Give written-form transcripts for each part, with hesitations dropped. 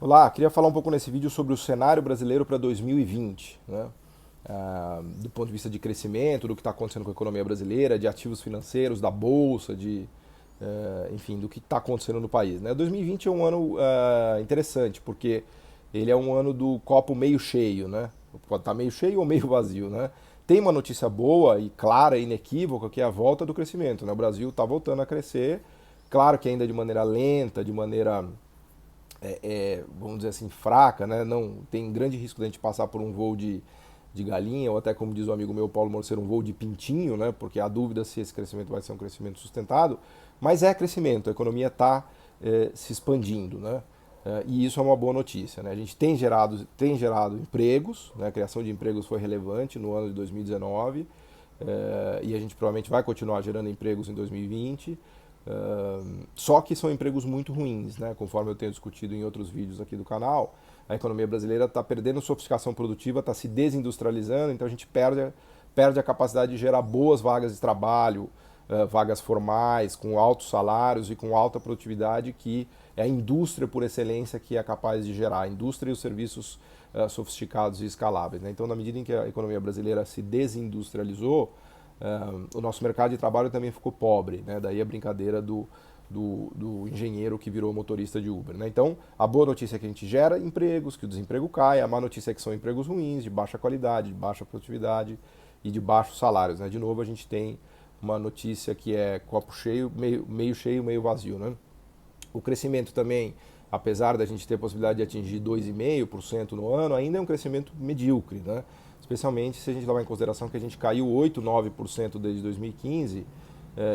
Olá, queria falar um pouco nesse vídeo sobre o cenário brasileiro para 2020, né? Do ponto de vista de crescimento, do que está acontecendo com a economia brasileira, de ativos financeiros, da bolsa, enfim, do que está acontecendo no país, né? 2020 é um ano interessante, porque ele é um ano do copo meio cheio, né? Pode estar meio cheio ou meio vazio, né? Tem uma notícia boa e clara e inequívoca que é a volta do crescimento, né? O Brasil está voltando a crescer, claro que ainda de maneira lenta, de maneira vamos dizer assim, fraca, né? Não tem grande risco de a gente passar por um voo de galinha, ou até como diz o amigo meu Paulo Morceiro, um voo de pintinho, né? Porque há dúvida se esse crescimento vai ser um crescimento sustentado, mas é crescimento, a economia está se expandindo, né? E isso é uma boa notícia, né? A gente tem gerado empregos, né? A criação de empregos foi relevante no ano de 2019, e a gente provavelmente vai continuar gerando empregos em 2020. Só que são empregos muito ruins, né? Conforme eu tenho discutido em outros vídeos aqui do canal, a economia brasileira está perdendo sofisticação produtiva, está se desindustrializando, então a gente perde a capacidade de gerar boas vagas de trabalho, vagas formais, com altos salários e com alta produtividade, que é a indústria por excelência que é capaz de gerar, a indústria e os serviços sofisticados e escaláveis, né? Então, na medida em que a economia brasileira se desindustrializou, o nosso mercado de trabalho também ficou pobre, né? Daí a brincadeira do engenheiro que virou motorista de Uber, né? Então, a boa notícia é que a gente gera empregos, que o desemprego cai, a má notícia é que são empregos ruins, de baixa qualidade, de baixa produtividade e de baixos salários, né? De novo, a gente tem uma notícia que é copo cheio, meio cheio, meio vazio, né? O crescimento também, apesar da gente ter a possibilidade de atingir 2,5% no ano, ainda é um crescimento medíocre, né? Especialmente se a gente levar em consideração que a gente caiu 8, 9% desde 2015,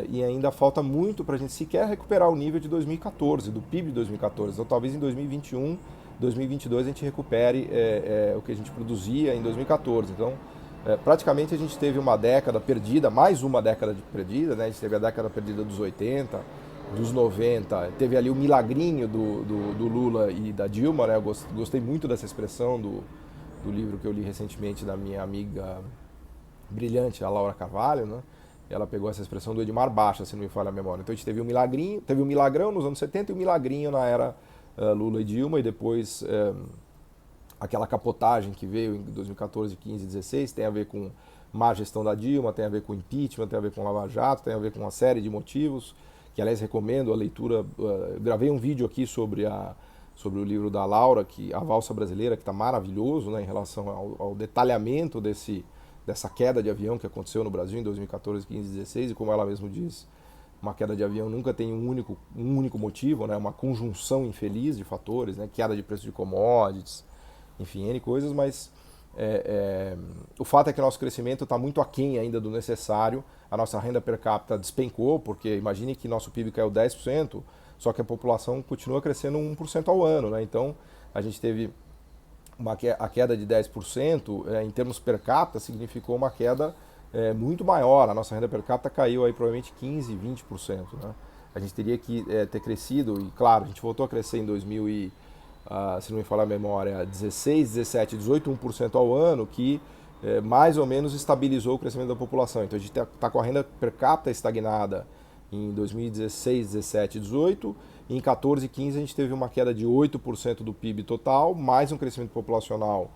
e ainda falta muito para a gente sequer recuperar o nível de 2014, do PIB de 2014. Então talvez em 2021, 2022 a gente recupere o que a gente produzia em 2014. Então praticamente a gente teve uma década perdida, mais uma década perdida, né? A gente teve a década perdida dos 80, dos 90, teve ali o milagrinho do Lula e da Dilma, né? Eu gostei muito dessa expressão do livro que eu li recentemente da minha amiga brilhante, a Laura Carvalho, né? Ela pegou essa expressão do Edmar Baixa, se não me falha a memória. Então a gente teve um milagrinho, teve um milagrão nos anos 70 e um milagrinho na era Lula e Dilma, e depois aquela capotagem que veio em 2014, 15, 16, tem a ver com má gestão da Dilma, tem a ver com impeachment, tem a ver com Lava Jato, tem a ver com uma série de motivos, que aliás recomendo a leitura. Gravei um vídeo aqui sobre o livro da Laura, A Valsa Brasileira, que está maravilhoso, né, em relação ao detalhamento dessa queda de avião que aconteceu no Brasil em 2014, 15, 16, e como ela mesmo diz, uma queda de avião nunca tem um único motivo, né, uma conjunção infeliz de fatores, né, queda de preço de commodities, enfim, N coisas, mas o fato é que o nosso crescimento está muito aquém ainda do necessário. A nossa renda per capita despencou, porque imagine que nosso PIB caiu 10%, só que a população continua crescendo 1% ao ano, né? Então a gente teve a queda de 10%, em termos per capita, significou uma queda muito maior. A nossa renda per capita caiu aí provavelmente 15, 20%, né? A gente teria que ter crescido, e claro, a gente voltou a crescer em 2000 se não me falar a memória, 16, 17, 18, 1% ao ano, que mais ou menos estabilizou o crescimento da população. Então a gente está com a renda per capita estagnada em 2016, 17, 18, e em 14 e 15 a gente teve uma queda de 8% do PIB total, mais um crescimento populacional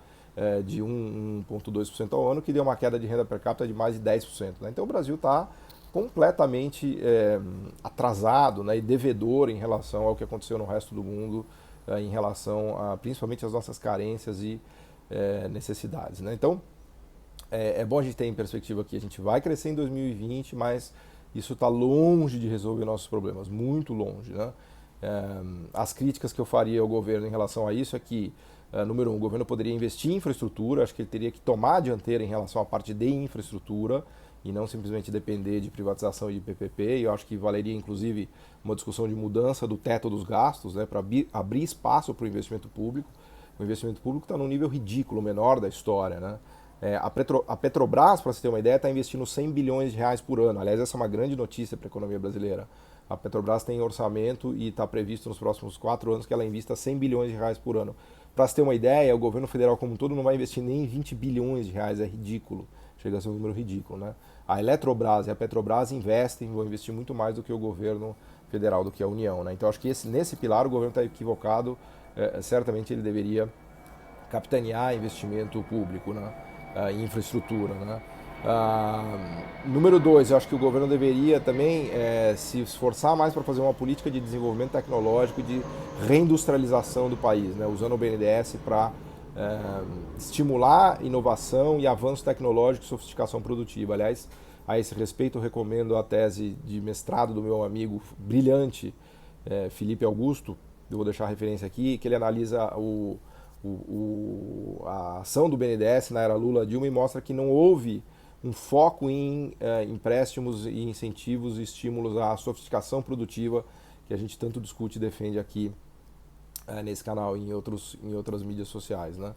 de 1,2% ao ano, que deu uma queda de renda per capita de mais de 10%, né? Então o Brasil está completamente atrasado, né, e devedor em relação ao que aconteceu no resto do mundo, em relação principalmente às nossas carências e necessidades, né? Então é bom a gente ter em perspectiva que a gente vai crescer em 2020, mas isso está longe de resolver nossos problemas, muito longe, né? As críticas que eu faria ao governo em relação a isso é que, número um, o governo poderia investir em infraestrutura, acho que ele teria que tomar a dianteira em relação à parte de infraestrutura e não simplesmente depender de privatização e de PPP. E eu acho que valeria, inclusive, uma discussão de mudança do teto dos gastos, né, para abrir espaço para o investimento público. O investimento público está num nível ridículo, menor da história, né? A Petrobras, para você ter uma ideia, está investindo 100 bilhões de reais por ano. Aliás, essa é uma grande notícia para a economia brasileira. A Petrobras tem orçamento e está previsto nos próximos 4 anos que ela invista 100 bilhões de reais por ano. Para você ter uma ideia, o governo federal como um todo não vai investir nem 20 bilhões de reais, é ridículo. Chega a ser um número ridículo, né? A Eletrobras e a Petrobras vão investir muito mais do que o governo federal, do que a União, né? Então acho que nesse pilar o governo está equivocado certamente ele deveria capitanear investimento público, né, em infraestrutura. Né. Número 2, eu acho que o governo deveria também se esforçar mais para fazer uma política de desenvolvimento tecnológico e de reindustrialização do país, né, usando o BNDES para estimular inovação e avanço tecnológico e sofisticação produtiva. Aliás, a esse respeito, eu recomendo a tese de mestrado do meu amigo brilhante, Felipe Augusto, eu vou deixar a referência aqui, que ele analisa a ação do BNDES na era Lula-Dilma e mostra que não houve um foco em empréstimos e incentivos e estímulos à sofisticação produtiva que a gente tanto discute e defende aqui nesse canal e em outras mídias sociais. Né?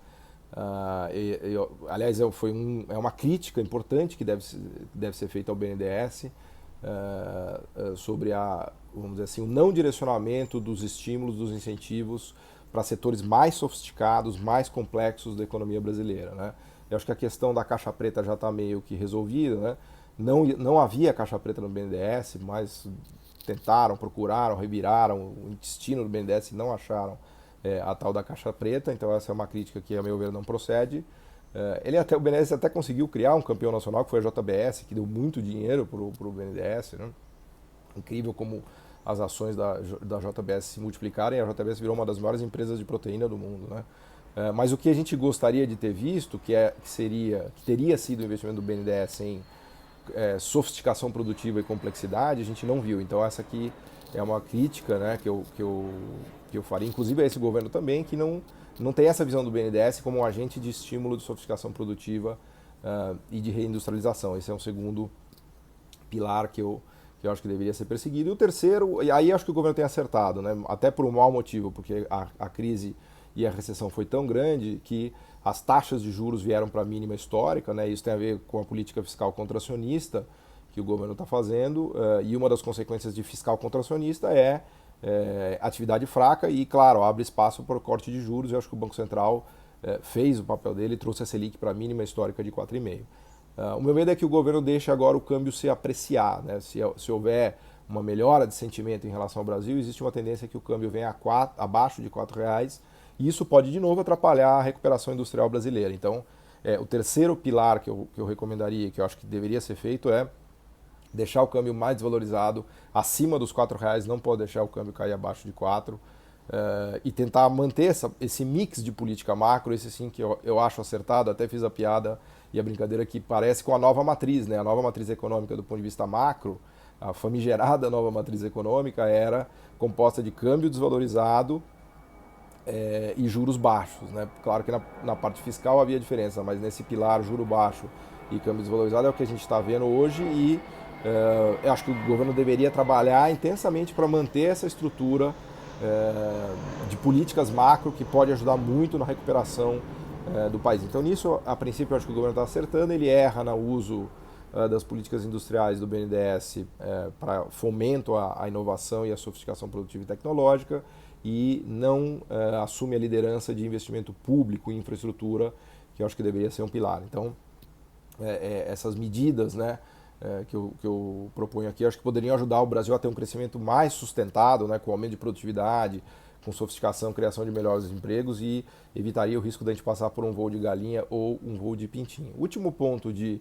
Aliás, é uma crítica importante que deve ser feita ao BNDES sobre vamos dizer assim, o não direcionamento dos estímulos, dos incentivos para setores mais sofisticados, mais complexos da economia brasileira. Né? Eu acho que a questão da caixa preta já está meio que resolvida. Né? Não havia caixa preta no BNDES, mas tentaram, procuraram, reviraram o intestino do BNDES e não acharam a tal da caixa preta. Então essa é uma crítica que, a meu ver, não procede. O BNDES até conseguiu criar um campeão nacional, que foi a JBS, que deu muito dinheiro para o BNDES. Né? Incrível como as ações da JBS se multiplicaram e a JBS virou uma das maiores empresas de proteína do mundo. Né? Mas o que a gente gostaria de ter visto, que teria sido o investimento do BNDES em sofisticação produtiva e complexidade, a gente não viu. Então essa aqui é uma crítica, né, que eu faria, inclusive a esse governo também, que não tem essa visão do BNDES como um agente de estímulo de sofisticação produtiva e de reindustrialização. Esse é um segundo pilar que eu acho que deveria ser perseguido. E o terceiro, e aí acho que o governo tem acertado, né, até por um mau motivo, porque a crise e a recessão foi tão grande que as taxas de juros vieram para a mínima histórica, né, isso tem a ver com a política fiscal contracionista que o governo está fazendo, e uma das consequências de fiscal contracionista é atividade fraca e, claro, abre espaço para o corte de juros. Eu acho que o Banco Central fez o papel dele e trouxe a Selic para a mínima histórica de 4,5%. O meu medo é que o governo deixe agora o câmbio se apreciar. Né? Se houver uma melhora de sentimento em relação ao Brasil, existe uma tendência que o câmbio venha abaixo de R$4, e isso pode de novo atrapalhar a recuperação industrial brasileira. Então, o terceiro pilar que eu recomendaria, que eu acho que deveria ser feito, é deixar o câmbio mais desvalorizado, acima dos R$4, não pode deixar o câmbio cair abaixo de 4, e tentar manter esse mix de política macro, esse sim que eu acho acertado. Até fiz a piada e a brincadeira que parece com a nova matriz, né? A nova matriz econômica do ponto de vista macro, a famigerada nova matriz econômica era composta de câmbio desvalorizado e juros baixos. Né? Claro que na parte fiscal havia diferença, mas nesse pilar juro baixo e câmbio desvalorizado é o que a gente está vendo hoje, e eu acho que o governo deveria trabalhar intensamente para manter essa estrutura de políticas macro que pode ajudar muito na recuperação do país. Então nisso, a princípio, eu acho que o governo está acertando. Ele erra no uso das políticas industriais do BNDES para fomento à inovação e à sofisticação produtiva e tecnológica, e não assume a liderança de investimento público em infraestrutura, que eu acho que deveria ser um pilar. Então, essas medidas, né, que eu proponho aqui, acho que poderiam ajudar o Brasil a ter um crescimento mais sustentado, né, com aumento de produtividade, com sofisticação, criação de melhores empregos, e evitaria o risco de a gente passar por um voo de galinha ou um voo de pintinho. Último ponto em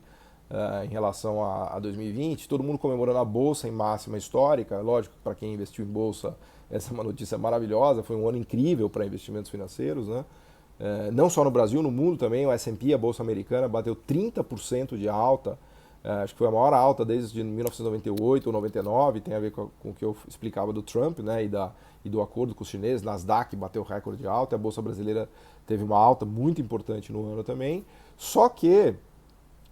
relação a 2020, todo mundo comemorando a Bolsa em máxima histórica. Lógico, para quem investiu em Bolsa, essa é uma notícia maravilhosa, foi um ano incrível para investimentos financeiros, né? Não só no Brasil, no mundo também. O S&P, a Bolsa Americana, bateu 30% de alta. Acho que foi a maior alta desde 1998 ou 99, tem a ver com o que eu explicava do Trump, né, e do acordo com os chineses. Nasdaq bateu recorde de alta, a Bolsa Brasileira teve uma alta muito importante no ano também. Só que,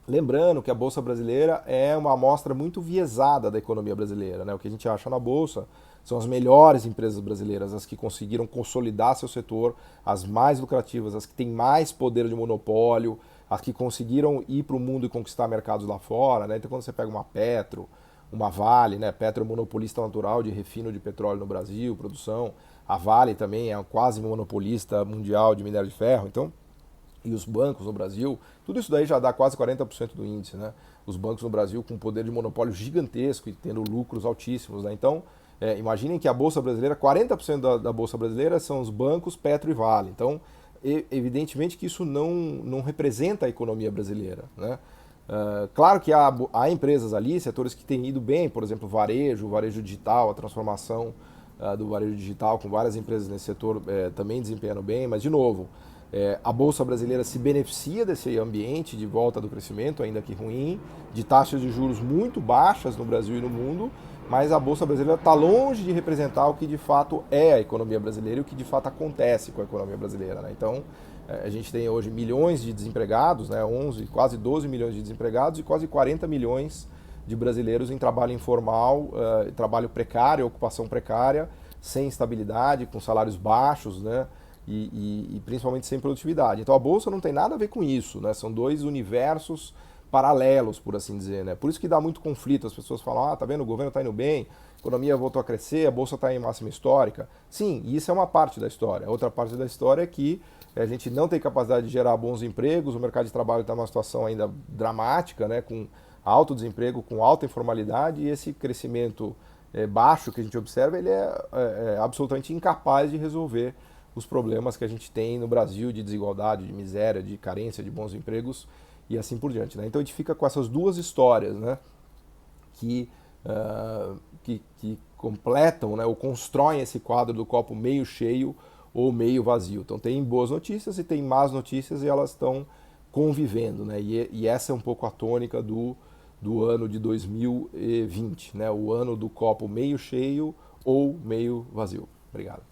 lembrando que a Bolsa Brasileira é uma amostra muito viesada da economia brasileira. Né? O que a gente acha na Bolsa são as melhores empresas brasileiras, as que conseguiram consolidar seu setor, as mais lucrativas, as que têm mais poder de monopólio, as que conseguiram ir para o mundo e conquistar mercados lá fora. Né? Então, quando você pega uma Petro, uma Vale, né? Petro é monopolista natural de refino de petróleo no Brasil, produção. A Vale também é quase monopolista mundial de minério de ferro. Então, e os bancos no Brasil, tudo isso daí já dá quase 40% do índice. Né? Os bancos no Brasil com poder de monopólio gigantesco e tendo lucros altíssimos. Né? Então, Imaginem que a Bolsa Brasileira, 40% da Bolsa Brasileira são os bancos, Petro e Vale. Então, evidentemente que isso não representa a economia brasileira, né? Claro que há empresas ali, setores que têm ido bem, por exemplo, o varejo digital, a transformação do varejo digital, com várias empresas nesse setor também desempenhando bem, mas, de novo, a Bolsa Brasileira se beneficia desse ambiente de volta do crescimento, ainda que ruim, de taxas de juros muito baixas no Brasil e no mundo, mas a Bolsa Brasileira está longe de representar o que de fato é a economia brasileira e o que de fato acontece com a economia brasileira, né? Então, a gente tem hoje milhões de desempregados, né? 11, quase 12 milhões de desempregados e quase 40 milhões de brasileiros em trabalho informal, trabalho precário, ocupação precária, sem estabilidade, com salários baixos, né? E principalmente sem produtividade. Então a Bolsa não tem nada a ver com isso, né? São dois universos paralelos, por assim dizer, né? Por isso que dá muito conflito. As pessoas falam, tá vendo, o governo está indo bem, a economia voltou a crescer, a Bolsa está em máxima histórica. Sim, isso é uma parte da história. A outra parte da história é que a gente não tem capacidade de gerar bons empregos, o mercado de trabalho está numa situação ainda dramática, né? Com alto desemprego, com alta informalidade, e esse crescimento baixo que a gente observa, ele é absolutamente incapaz de resolver os problemas que a gente tem no Brasil de desigualdade, de miséria, de carência de bons empregos e assim por diante, né? Então a gente fica com essas duas histórias, né, que completam, né, ou constroem esse quadro do copo meio cheio ou meio vazio. Então tem boas notícias e tem más notícias e elas estão convivendo, né? E essa é um pouco a tônica do ano de 2020, né? O ano do copo meio cheio ou meio vazio. Obrigado.